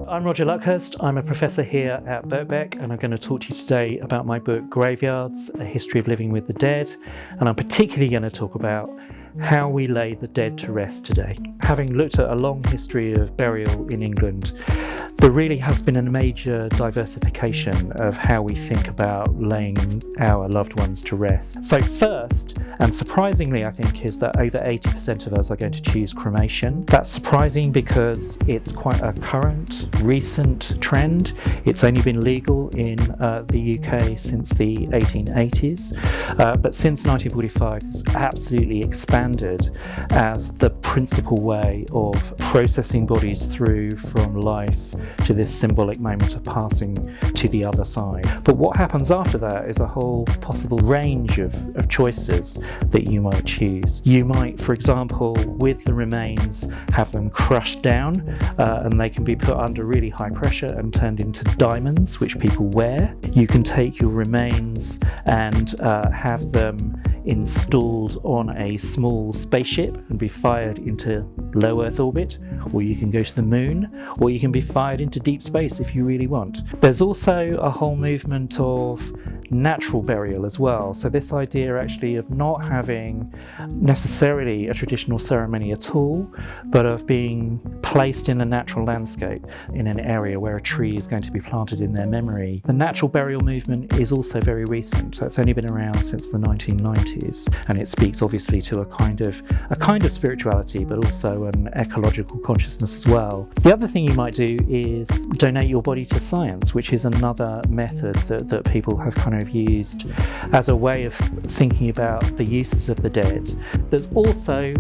I'm Roger Luckhurst. I'm a professor here at Birkbeck, and I'm going to talk to you today about my book Graveyards, A History of Living with the Dead, and I'm particularly going to talk about how we lay the dead to rest today. Having looked at a long history of burial in England, there really has been a major diversification of how we think about laying our loved ones to rest. So first, and surprisingly I think, is that over 80% of us are going to choose cremation. That's surprising because it's quite a current, recent trend. It's only been legal in the UK since the 1880s, but since 1945 it's absolutely expanded as the principal way of processing bodies through from life to this symbolic moment of passing to the other side. But what happens after that is a whole possible range of choices that you might choose. You might, for example, with the remains, have them crushed down and they can be put under really high pressure and turned into diamonds, which people wear. You can take your remains and have them installed on a small spaceship and be fired into low Earth orbit, or you can go to the moon, or you can be fired into deep space if you really want. There's also a whole movement of natural burial as well. So this idea actually of not having necessarily a traditional ceremony at all, but of being placed in a natural landscape in an area where a tree is going to be planted in their memory. The natural burial movement is also very recent. It's only been around since the 1990s, and it speaks obviously to a kind of spirituality, but also an ecological consciousness as well. The other thing you might do is donate your body to science, which is another method that people have kind of used as a way of thinking about the uses of the dead. There's also,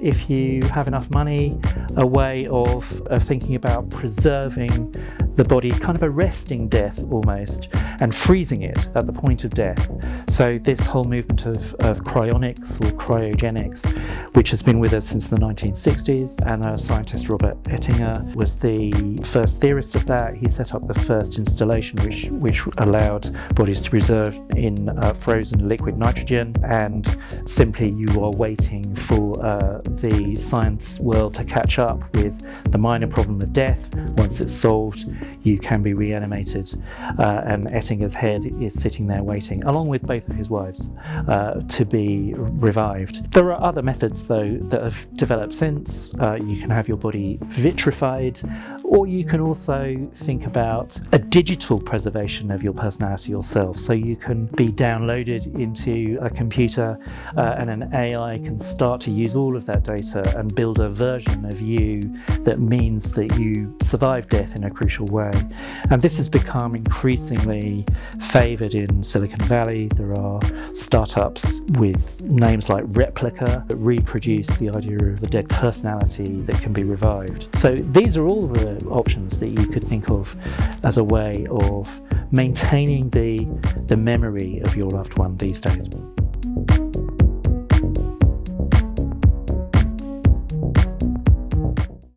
if you have enough money, a way of thinking about preserving the body, kind of arresting death almost, and freezing it at the point of death. So this whole movement of cryonics or cryogenics, which has been with us since the 1960s, and our scientist Robert Ettinger was the first theorist of that. He set up the first installation which allowed bodies to preserve in frozen liquid nitrogen, and simply you are waiting for the science world to catch up with the minor problem of death. Once it's solved, you can be reanimated, and Ettinger's head is sitting there waiting, along with both of his wives, to be revived. There are other methods though that have developed since. You can have your body vitrified, or you can also think about a digital preservation of your personality yourself. So you can be downloaded into a computer and an AI can start to use all of that data and build a version of you that means that you survive death in a crucial way. And this has become increasingly favoured in Silicon Valley. There are startups with names like Replica that reproduce the idea of the dead personality that can be revived. So these are all the options that you could think of as a way of maintaining the memory of your loved one these days.